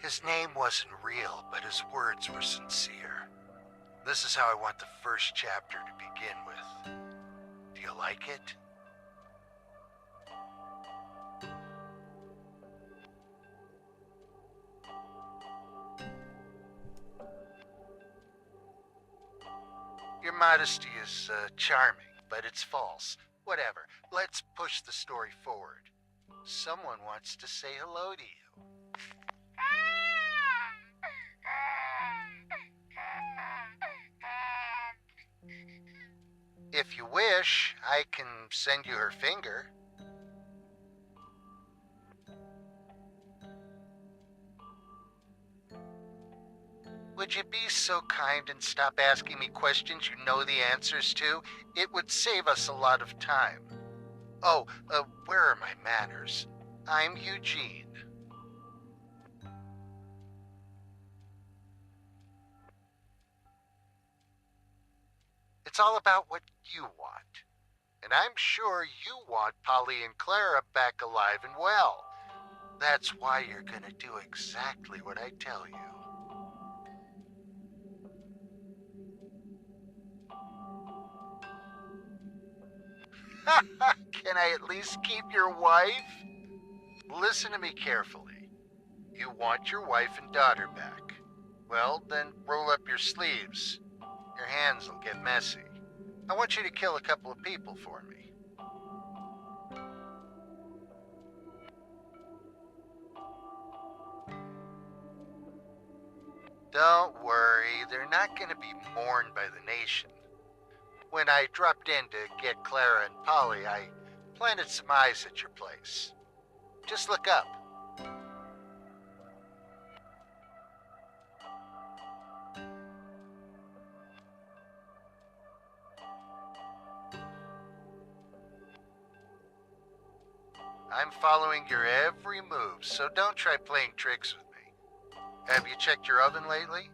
His name wasn't real, but his words were sincere. This is how I want the first chapter to begin with. Do you like it? Your modesty is charming, but it's false. Whatever. Let's push the story forward. Someone wants to say hello to you. If you wish, I can send you her finger. Would you be so kind and stop asking me questions you know the answers to? It would save us a lot of time. Oh, where are my manners? I'm Eugene. It's all about what you want. And I'm sure you want Polly and Clara back alive and well. That's why you're gonna do exactly what I tell you. Can I at least keep your wife? Listen to me carefully. You want your wife and daughter back. Well, then roll up your sleeves. Your hands will get messy. I want you to kill a couple of people for me. Don't worry, they're not going to be mourned by the nation. When I dropped in to get Clara and Polly, I planted some eyes at your place. Just look up. I'm following your every move, so don't try playing tricks with me. Have you checked your oven lately?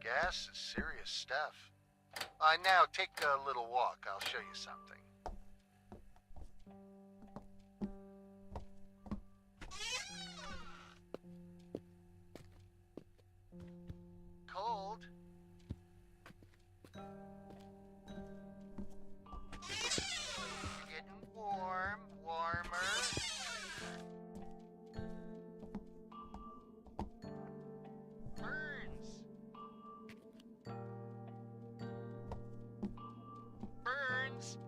Gas is serious stuff. Now take a little walk. I'll show you something. Cold? You're getting warm, warmer. Burns. Burns.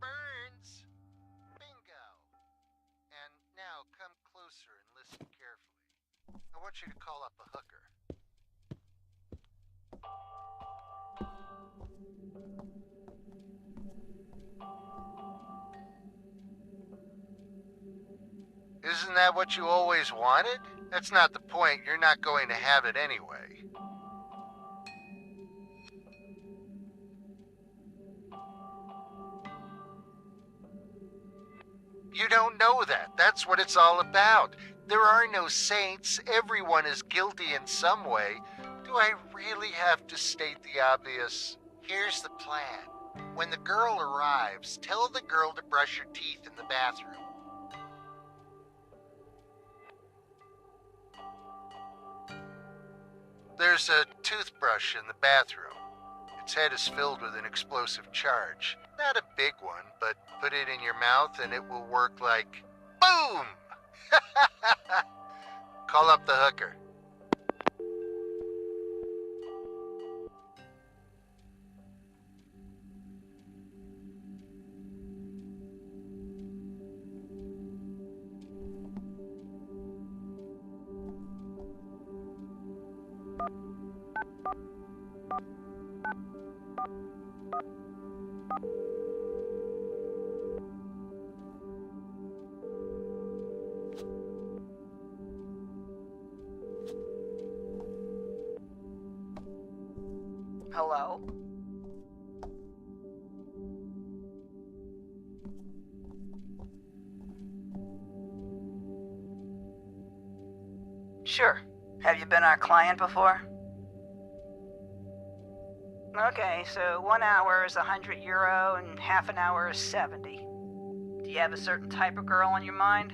Burns. Bingo. And now come closer and listen carefully. I want you to call up a hooker. Isn't that what you always wanted? That's not the point. You're not going to have it anyway. You don't know that. That's what it's all about. There are no saints. Everyone is guilty in some way. Do I really have to state the obvious? Here's the plan. When the girl arrives, tell the girl to brush her teeth in the bathroom. There's a toothbrush in the bathroom. Its head is filled with an explosive charge. Not a big one, but put it in your mouth and it will work like boom! Call up the hooker. Hello? Sure. Have you been our client before? Okay, so 1 hour is €100 and half an hour is 70. Do you have a certain type of girl on your mind?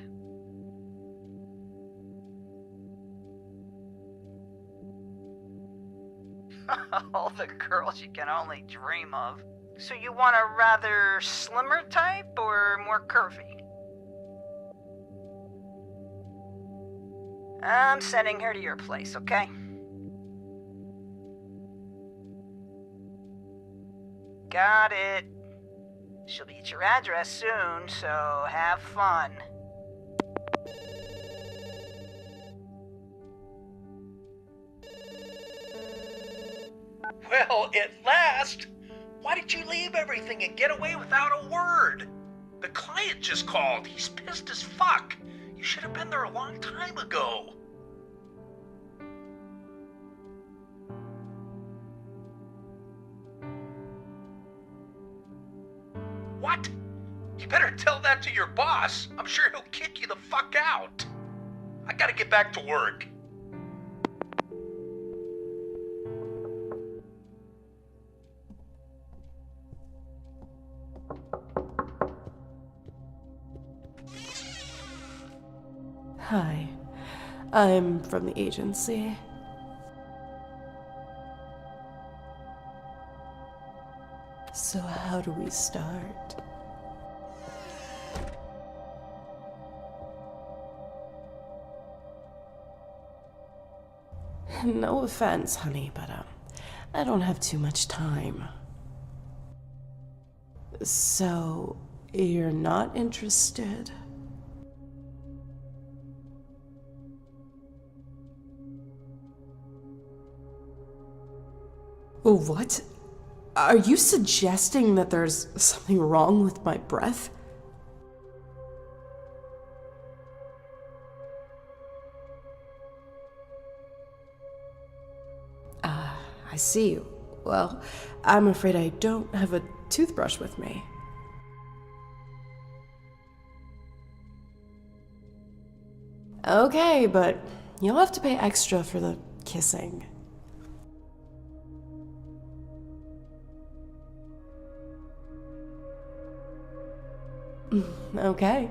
All the girls you can only dream of. So you want a rather slimmer type or more curvy? I'm sending her to your place, okay? Got it. She'll be at your address soon, so have fun. Well, at last! Why did you leave everything and get away without a word? The client just called. He's pissed as fuck. You should have been there a long time ago. What? You better tell that to your boss. I'm sure he'll kick you the fuck out. I gotta get back to work. Hi, I'm from the agency. So how do we start? No offense, honey, but I don't have too much time. So, you're not interested? What? Are you suggesting that there's something wrong with my breath? I see. Well, I'm afraid I don't have a toothbrush with me. Okay, but you'll have to pay extra for the kissing. Okay.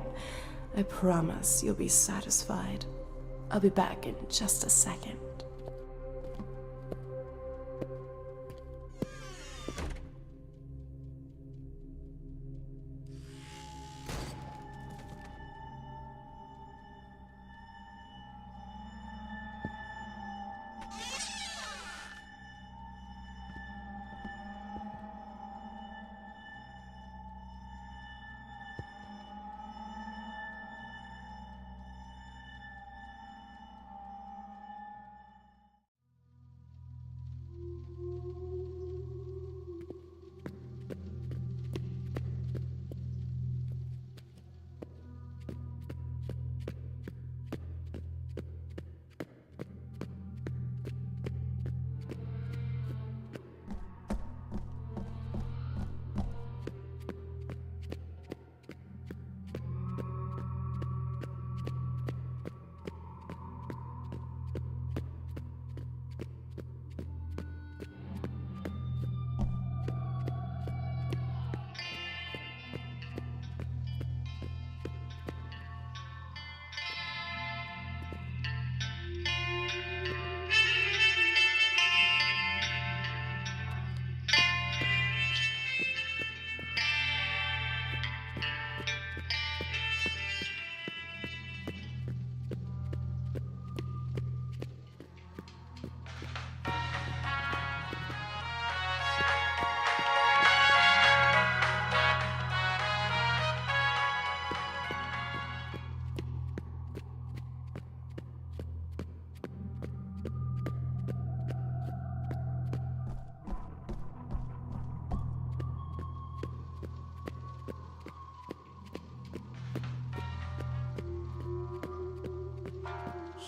I promise you'll be satisfied. I'll be back in just a second.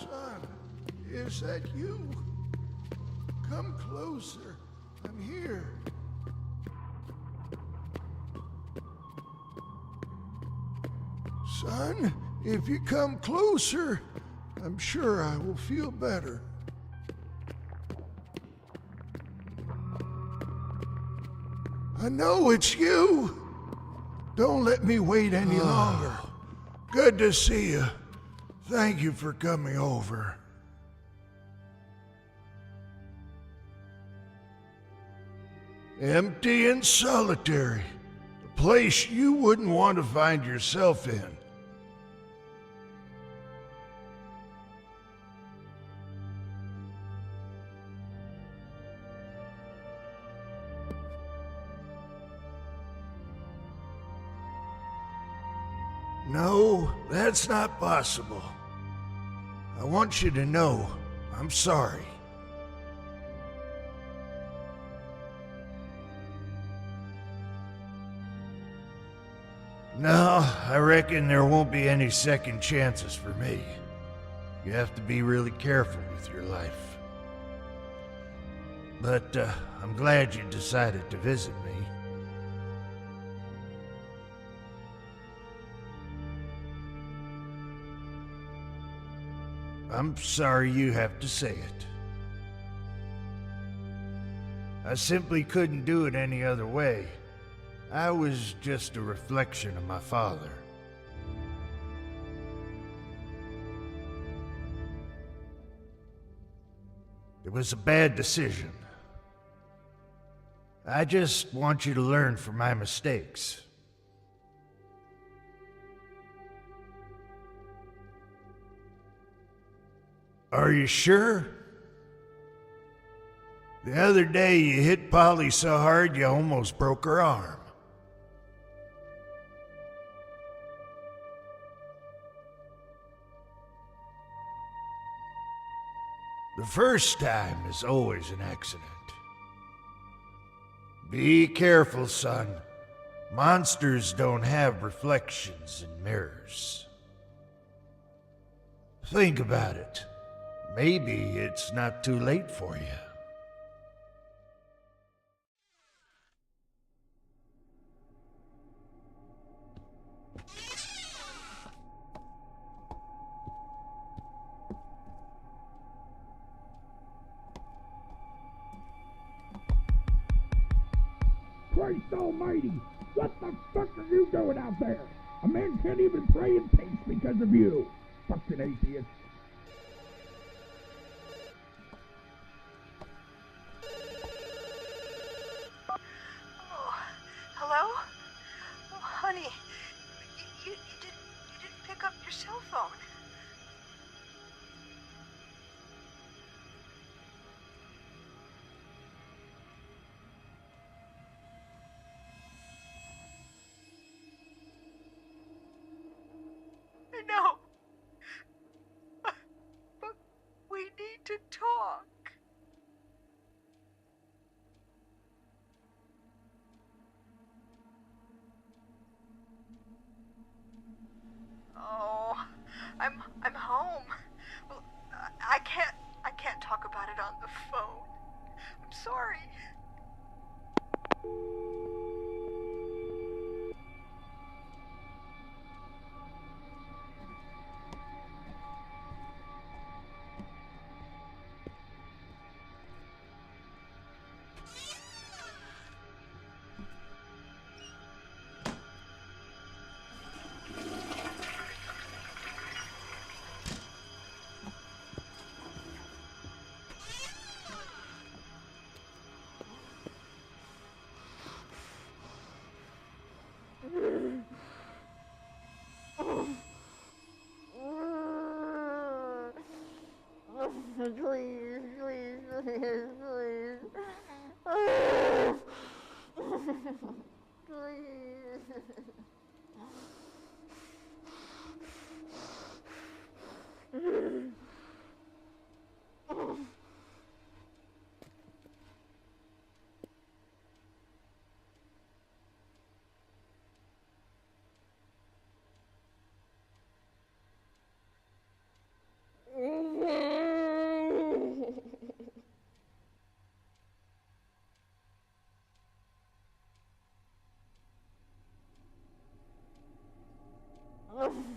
Son, is that you? Come closer. I'm here. Son, if you come closer, I'm sure I will feel better. I know it's you. Don't let me wait any longer. Good to see you. Thank you for coming over. Empty and solitary. A place you wouldn't want to find yourself in. No, that's not possible. I want you to know I'm sorry. No, I reckon there won't be any second chances for me. You have to be really careful with your life. But I'm glad you decided to visit me. I'm sorry you have to say it. I simply couldn't do it any other way. I was just a reflection of my father. It was a bad decision. I just want you to learn from my mistakes. Are you sure? The other day you hit Polly so hard you almost broke her arm. The first time is always an accident. Be careful, son. Monsters don't have reflections in mirrors. Think about it. Maybe it's not too late for you. Christ almighty! What the fuck are you doing out there? A man can't even pray in peace because of you. Fucking atheist. Oh, hello? Oh, honey, you didn't pick up your cell phone. I know. But we need to talk. Oh, I'm home. Well, I can't talk about it on the phone. I'm sorry. Please, please, please, please. Please.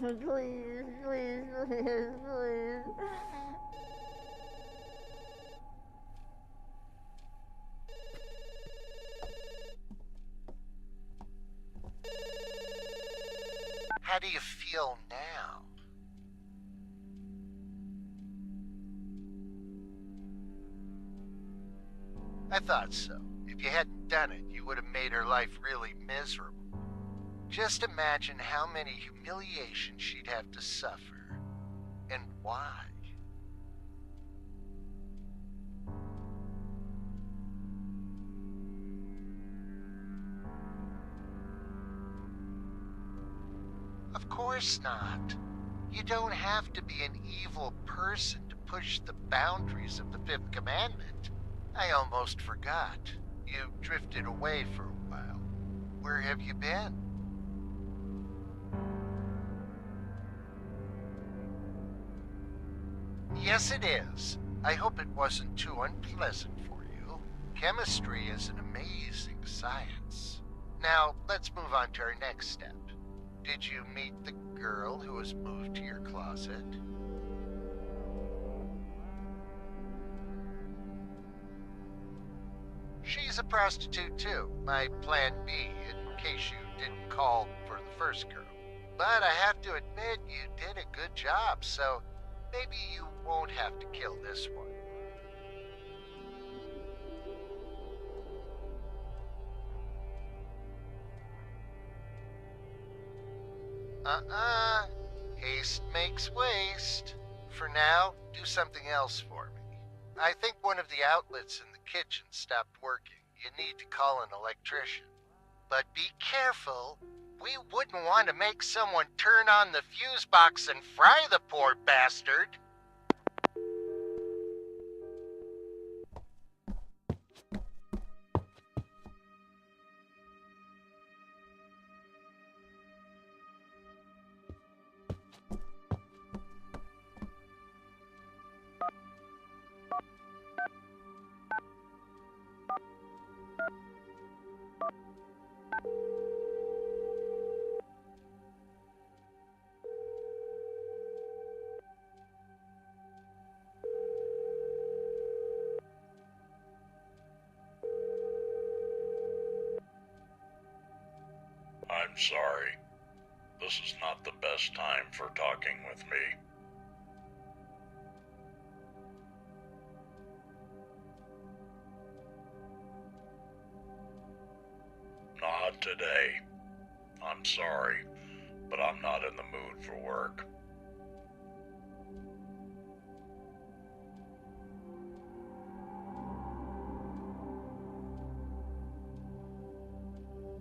Please, please, please, please. How do you feel now? I thought so. If you hadn't done it, you would have made her life really miserable. Just imagine how many humiliations she'd have to suffer, and why. Of course not. You don't have to be an evil person to push the boundaries of the Fifth Commandment. I almost forgot. You drifted away for a while. Where have you been? Yes, it is. I hope it wasn't too unpleasant for you. Chemistry is an amazing science. Now, let's move on to our next step. Did you meet the girl who was moved to your closet? She's a prostitute too, my plan B, in case you didn't call for the first girl. But I have to admit, you did a good job, so maybe you won't have to kill this one. Haste makes waste. For now, do something else for me. I think one of the outlets in the kitchen stopped working. You need to call an electrician. But be careful. We wouldn't want to make someone turn on the fuse box and fry the poor bastard. I'm sorry. This is not the best time for talking with me. Not today. I'm sorry, but I'm not in the mood for work.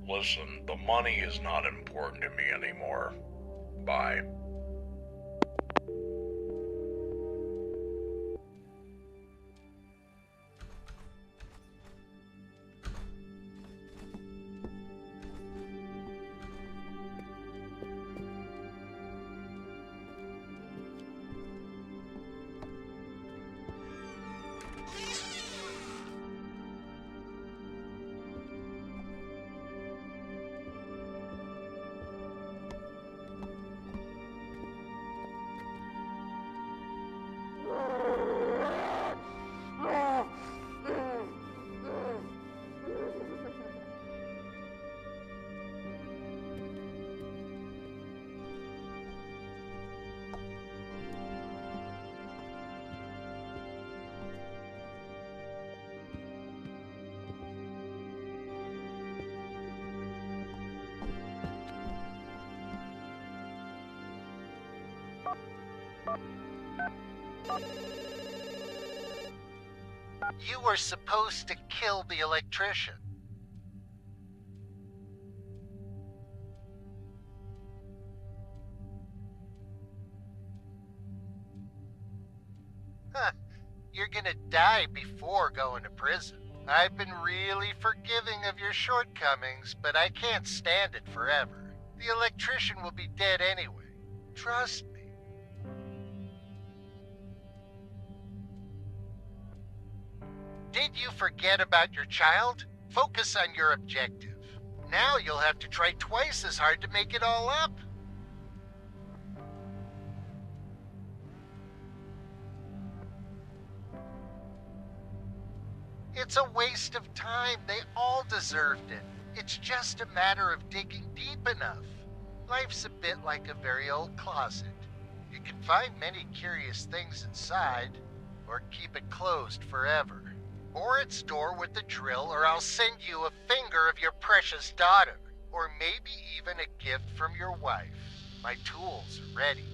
Listen, the money is not important to me anymore. Bye. You were supposed to kill the electrician. Huh. You're gonna die before going to prison. I've been really forgiving of your shortcomings, but I can't stand it forever. The electrician will be dead anyway. Trust me. Did you forget about your child? Focus on your objective. Now you'll have to try twice as hard to make it all up. It's a waste of time. They all deserved it. It's just a matter of digging deep enough. Life's a bit like a very old closet. You can find many curious things inside, or keep it closed forever. Or its door with the drill, or I'll send you a finger of your precious daughter. Or maybe even a gift from your wife. My tools are ready.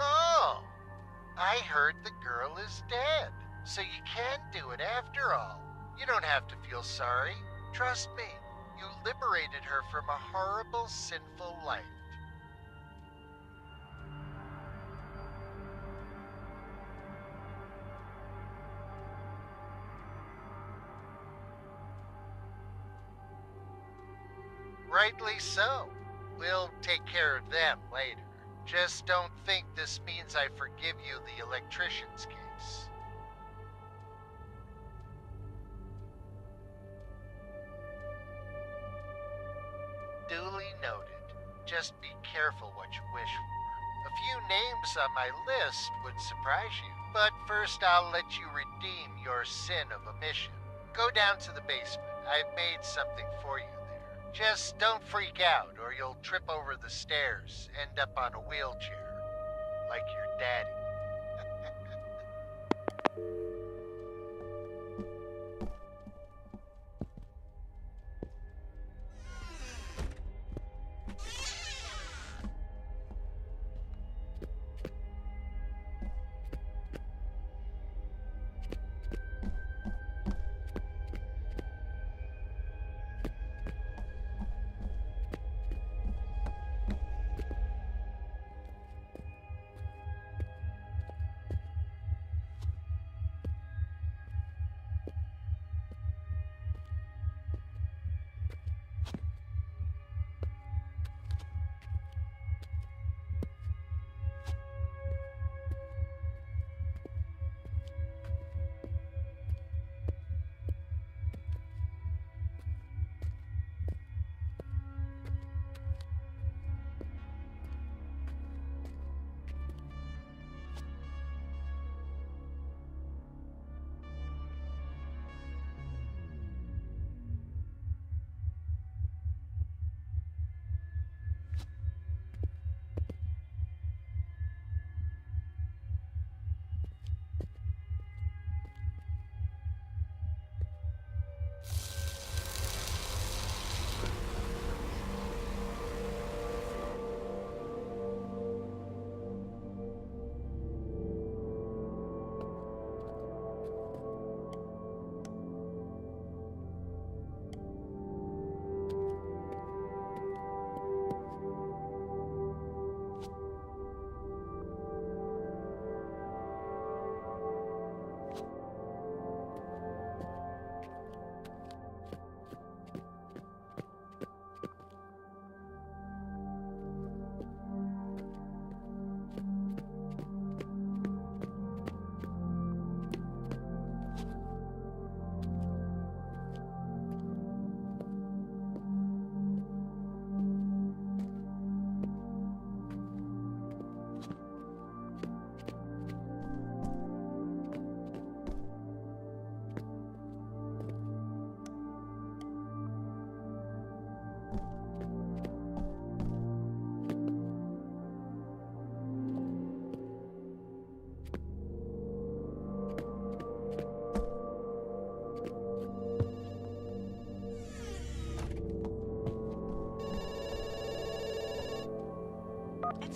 Oh, I heard the girl is dead. So you can do it after all. You don't have to feel sorry. Trust me, you liberated her from a horrible, sinful life. Rightly so. We'll take care of them later. Just don't think this means I forgive you the electrician's case. Duly noted. Just be careful what you wish for. A few names on my list would surprise you, but first I'll let you redeem your sin of omission. Go down to the basement. I've made something for you there. Just don't freak out or you'll trip over the stairs, end up on a wheelchair, like your daddy.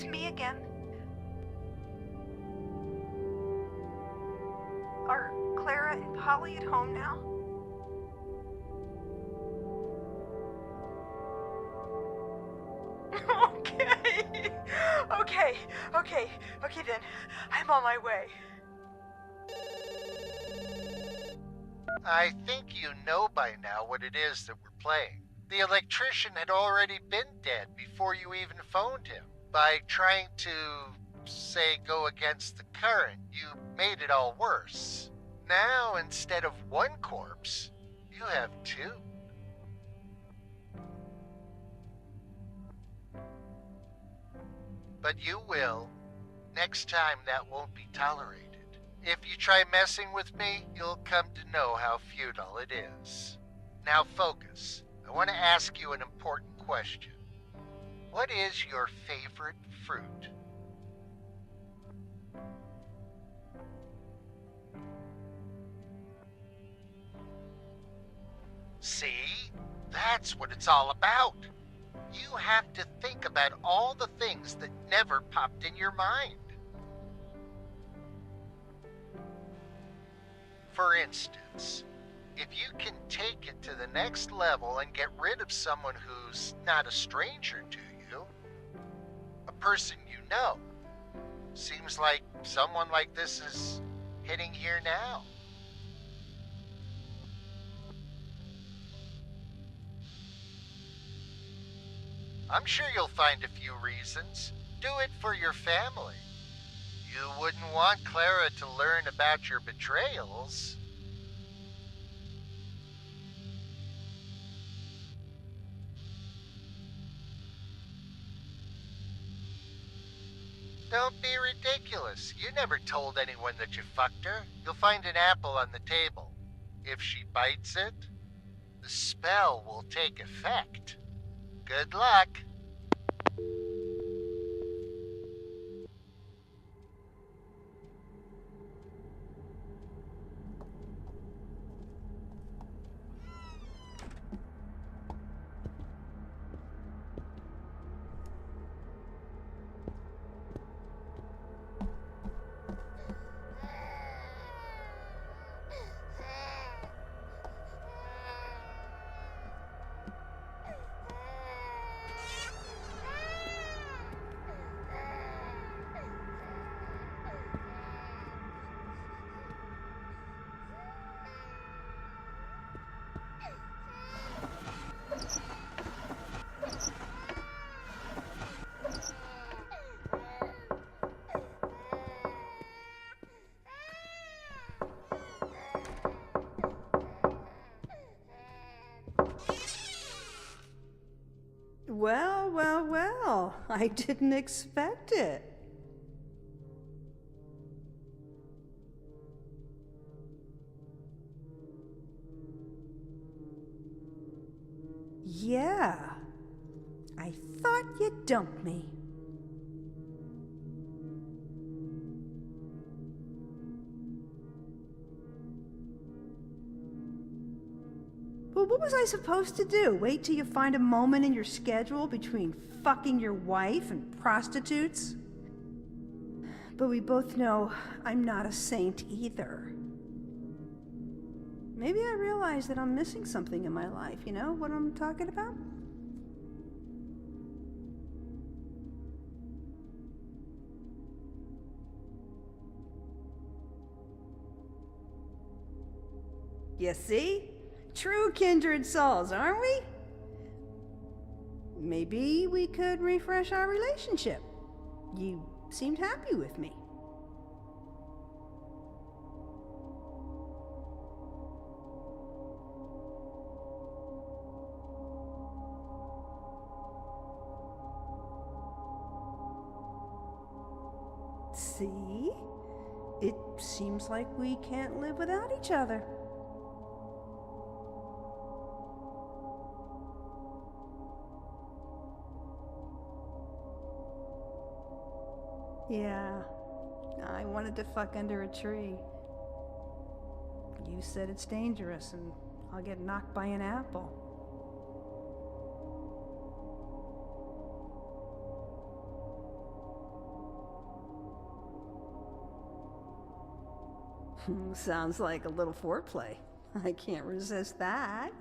it's me again. Are Clara and Polly at home now? Okay then. I'm on my way. I think you know by now what it is that we're playing. The electrician had already been dead before you even phoned him. By trying to, say, go against the current, you made it all worse. Now, instead of one corpse, you have two. But you will. Next time, that won't be tolerated. If you try messing with me, you'll come to know how futile it is. Now focus. I want to ask you an important question. What is your favorite fruit? See? That's what it's all about. You have to think about all the things that never popped in your mind. For instance, if you can take it to the next level and get rid of someone who's not a stranger to you, a person you know, seems like someone like this is hitting here now. I'm sure you'll find a few reasons. Do it for your family. You wouldn't want Clara to learn about your betrayals. Don't be ridiculous. You never told anyone that you fucked her. You'll find an apple on the table. If she bites it, the spell will take effect. Good luck. Well, I didn't expect it. Yeah, I thought you'd dump me. Well, what was I supposed to do? Wait till you find a moment in your schedule between fucking your wife and prostitutes? But we both know I'm not a saint either. Maybe I realize that I'm missing something in my life. You know what I'm talking about? You see? True kindred souls, aren't we? Maybe we could refresh our relationship. You seemed happy with me. See? It seems like we can't live without each other. Yeah, I wanted to fuck under a tree. You said it's dangerous and I'll get knocked by an apple. Sounds like a little foreplay. I can't resist that.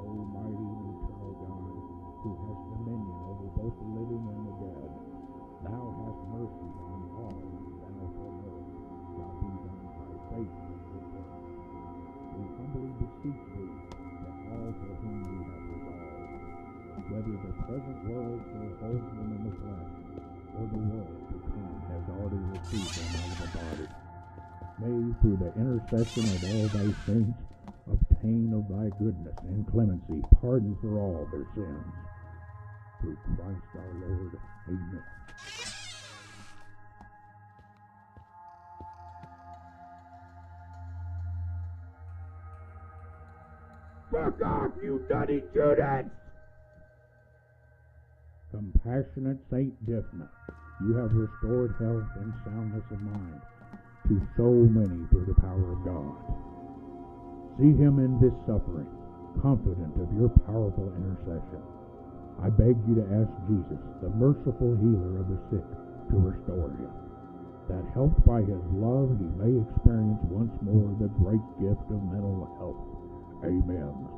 Almighty and eternal God, who has dominion over both the living and the dead, thou hast mercy on all, and thou for earth shall be done by faith and good works. We humbly beseech thee that all for whom we have resolved, whether the present world still holds them in the flesh, or the world to come has already received them out of the body, may, through the intercession of all thy saints, obtain of thy goodness and clemency pardon for all their sins. Through Christ our Lord. Amen. Fuck off, you nutty Judas! Compassionate Saint Diffna, you have restored health and soundness of mind to so many through the power of God. See him in this suffering, confident of your powerful intercession. I beg you to ask Jesus, the merciful healer of the sick, to restore him, that helped by his love he may experience once more the great gift of mental health. Amen.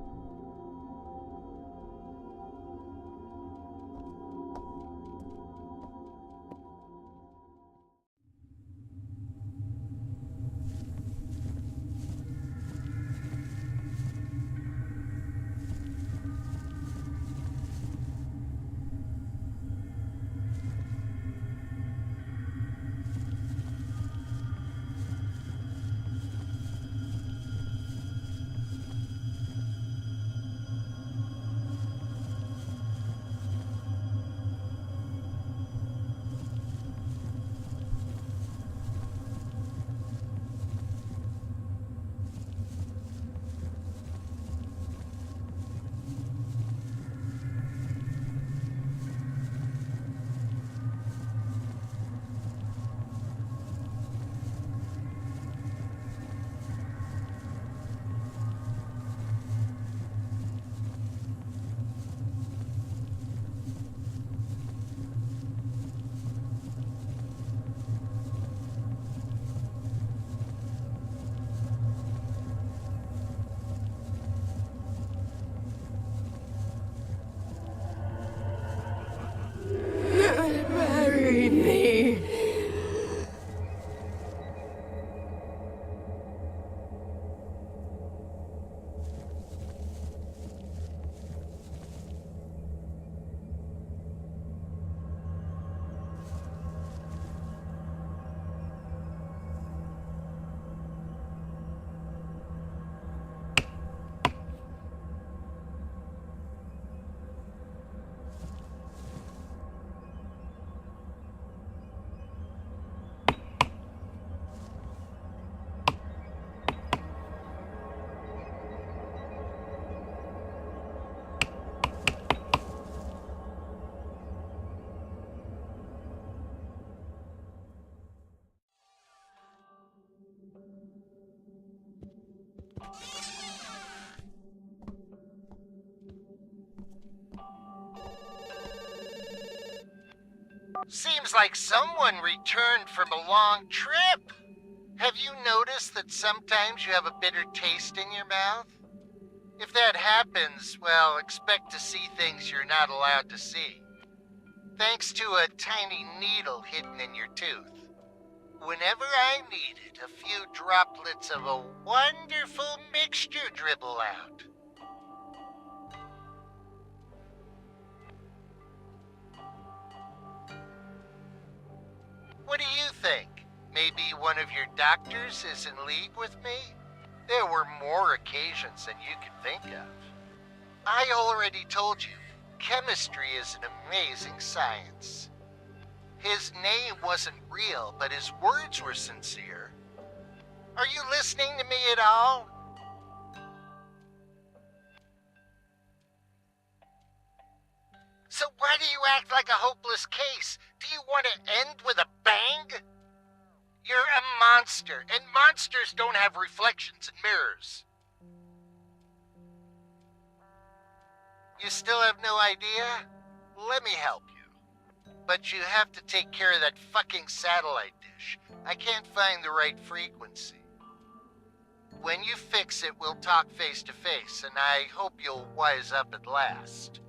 Marry me. Seems like someone returned from a long trip. Have you noticed that sometimes you have a bitter taste in your mouth? If that happens, well, expect to see things you're not allowed to see. Thanks to a tiny needle hidden in your tooth. Whenever I need it, a few droplets of a wonderful mixture dribble out. What do you think? Maybe one of your doctors is in league with me? There were more occasions than you can think of. I already told you, chemistry is an amazing science. His name wasn't real, but his words were sincere. Are you listening to me at all? So why do you act like a hopeless case? Do you want to end with a bang? You're a monster, and monsters don't have reflections in mirrors. You still have no idea? Let me help you. But you have to take care of that fucking satellite dish. I can't find the right frequency. When you fix it, we'll talk face to face, and I hope you'll wise up at last.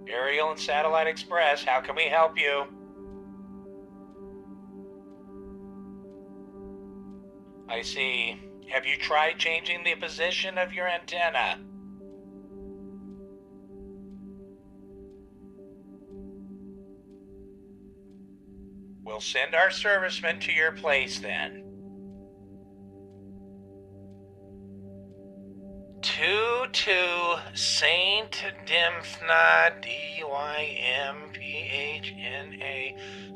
Aerial and Satellite Express, how can we help you? I see. Have you tried changing the position of your antenna? We'll send our servicemen to your place then. 22 Saint Dymphna, Dymphna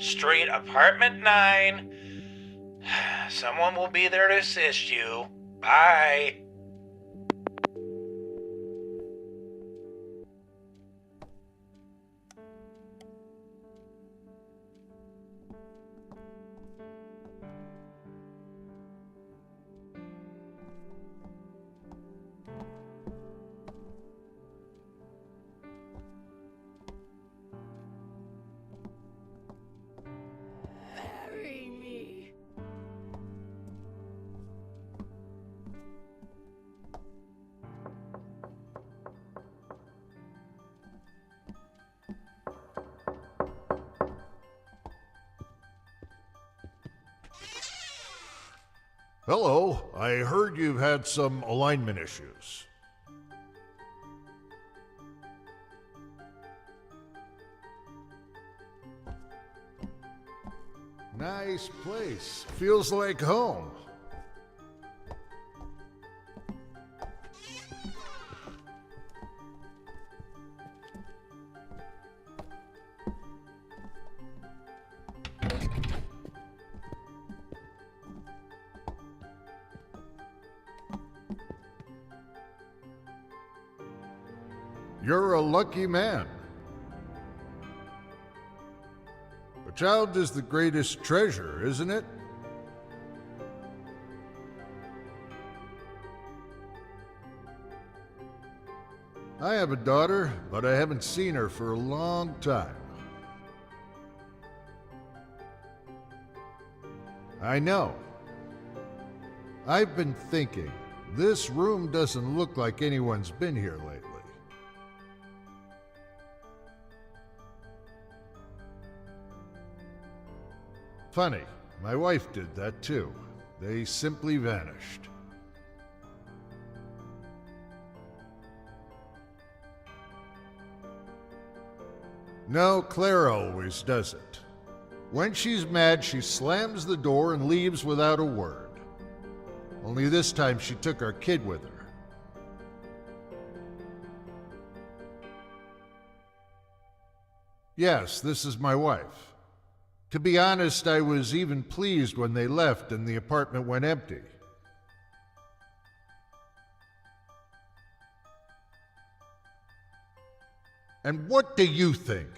Street, Apartment 9. Someone will be there to assist you. Bye. Marry me. Hello, I heard you've had some alignment issues. Nice place. Feels like home. You're a lucky man. A child is the greatest treasure, isn't it? I have a daughter, but I haven't seen her for a long time. I know. I've been thinking, this room doesn't look like anyone's been here lately. Funny, my wife did that too. They simply vanished. No, Claire always does it. When she's mad, she slams the door and leaves without a word. Only this time she took our kid with her. Yes, this is my wife. To be honest, I was even pleased when they left and the apartment went empty. And what do you think?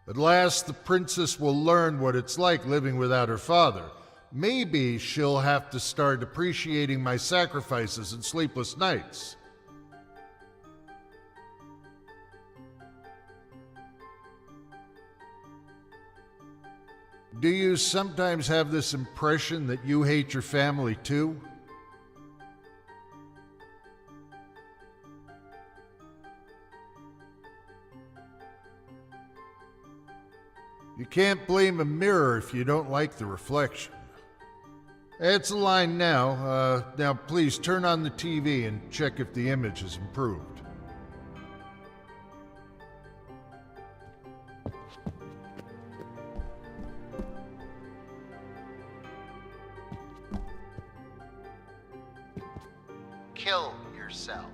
At last the princess will learn what it's like living without her father. Maybe she'll have to start appreciating my sacrifices and sleepless nights. Do you sometimes have this impression that you hate your family too? You can't blame a mirror if you don't like the reflection. It's a line now. Now please turn on the TV and check if the image has improved. Kill yourself.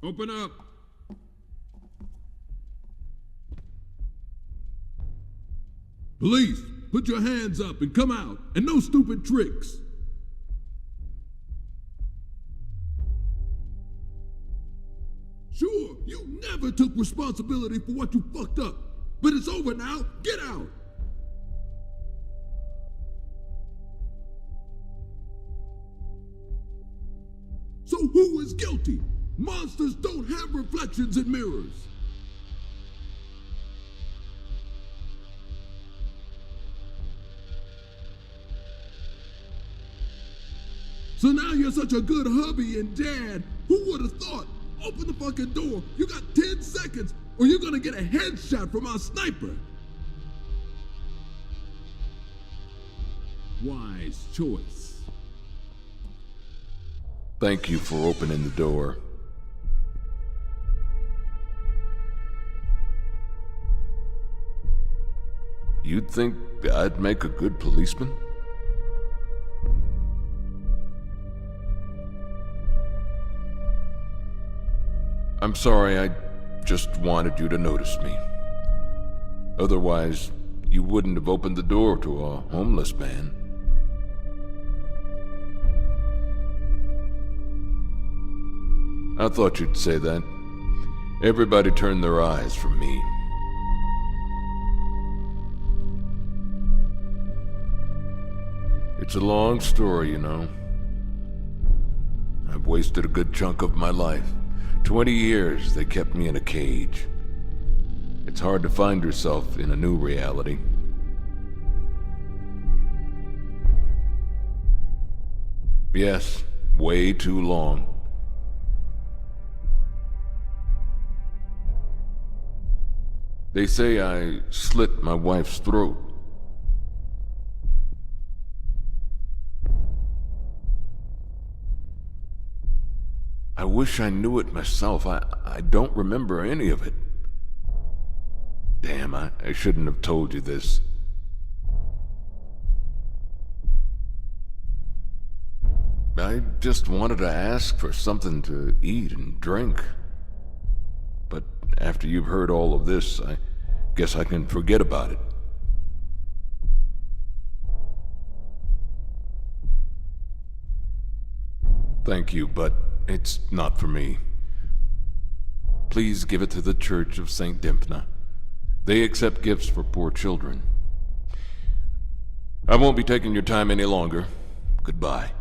Open up! Police, put your hands up and come out, and no stupid tricks! Sure, you never took responsibility for what you fucked up, but it's over now, get out! So who is guilty? Monsters don't have reflections in mirrors. So now you're such a good hubby and dad. Who would have thought? Open the fucking door. You got 10 seconds or you're gonna get a headshot from our sniper. Wise choice. Thank you for opening the door. You'd think I'd make a good policeman? I'm sorry, I just wanted you to notice me. Otherwise, you wouldn't have opened the door to a homeless man. I thought you'd say that. Everybody turned their eyes from me. It's a long story, you know. I've wasted a good chunk of my life. 20 years they kept me in a cage. It's hard to find yourself in a new reality. Yes, way too long. They say I slit my wife's throat. I wish I knew it myself. I don't remember any of it. Damn, I shouldn't have told you this. I just wanted to ask for something to eat and drink. But after you've heard all of this, I guess I can forget about it. Thank you, but it's not for me. Please give it to the Church of St. Dymphna. They accept gifts for poor children. I won't be taking your time any longer. Goodbye.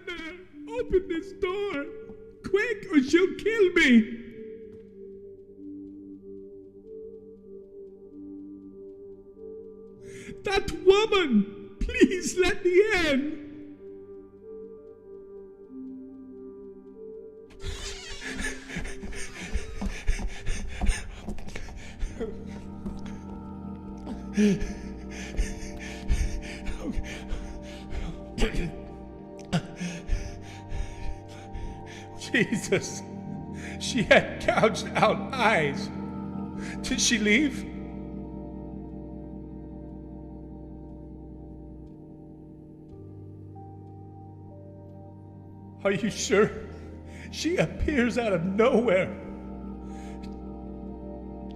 there! Open this door! Quick, or she'll kill me! That woman! Please let me in! Jesus, she had gouged out eyes. Did she leave? Are you sure? She appears out of nowhere.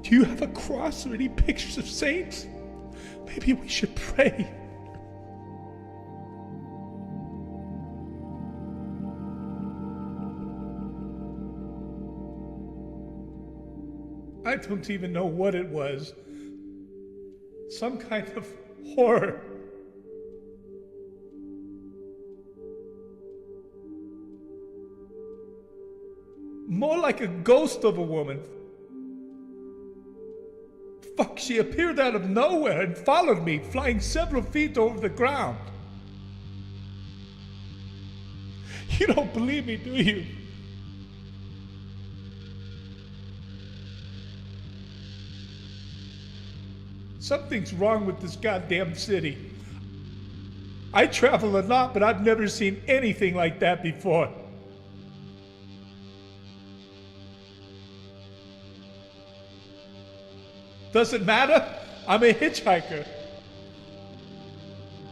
Do you have a cross or any pictures of saints? Maybe we should pray. I don't even know what it was. Some kind of horror. More like a ghost of a woman. Fuck, she appeared out of nowhere and followed me, flying several feet over the ground. You don't believe me, do you? Something's wrong with this goddamn city. I travel a lot, but I've never seen anything like that before. Doesn't matter. I'm a hitchhiker.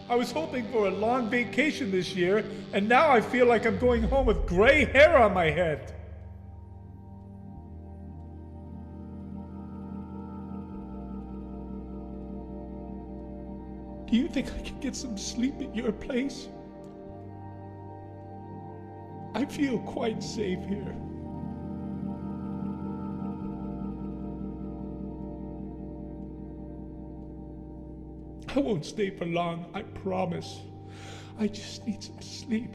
I was hoping for a long vacation this year, and now I feel like I'm going home with gray hair on my head. Do you think I can get some sleep at your place? I feel quite safe here. I won't stay for long, I promise. I just need some sleep.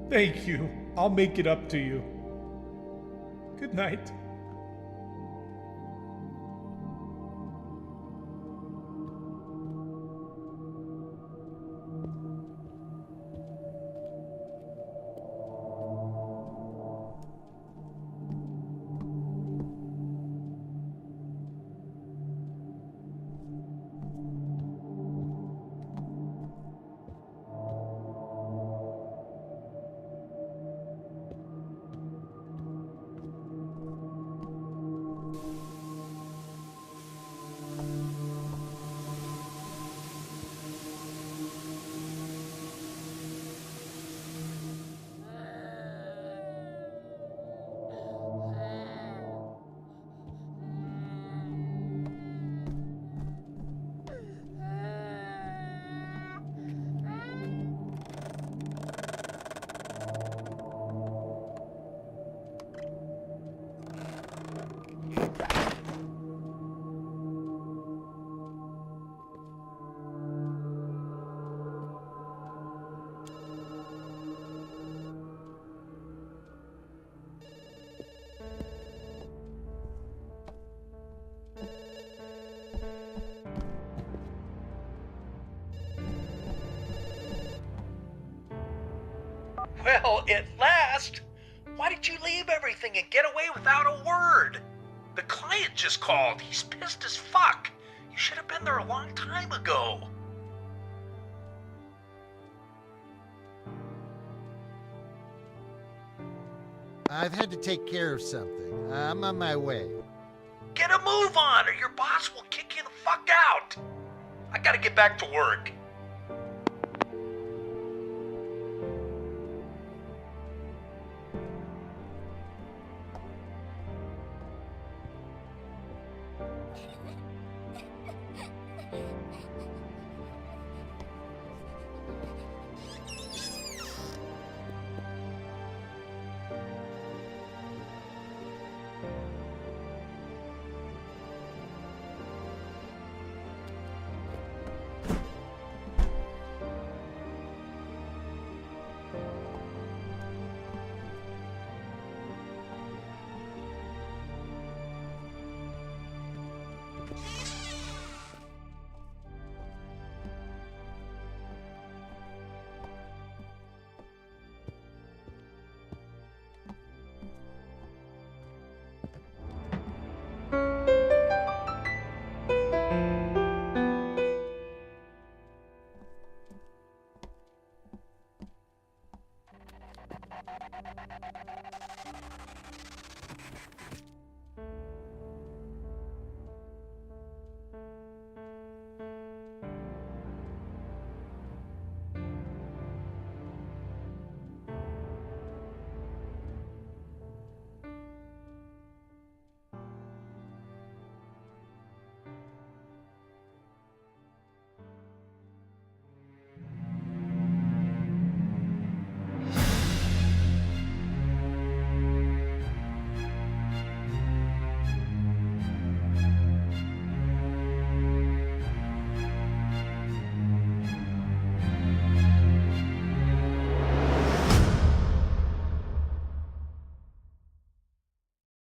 Thank you. I'll make it up to you. Good night. Well, at last! Why did you leave everything and get away without a word? The client just called. He's pissed as fuck. You should have been there a long time ago. I've had to take care of something. I'm on my way. Get a move on or your boss will kick you the fuck out. I gotta get back to work.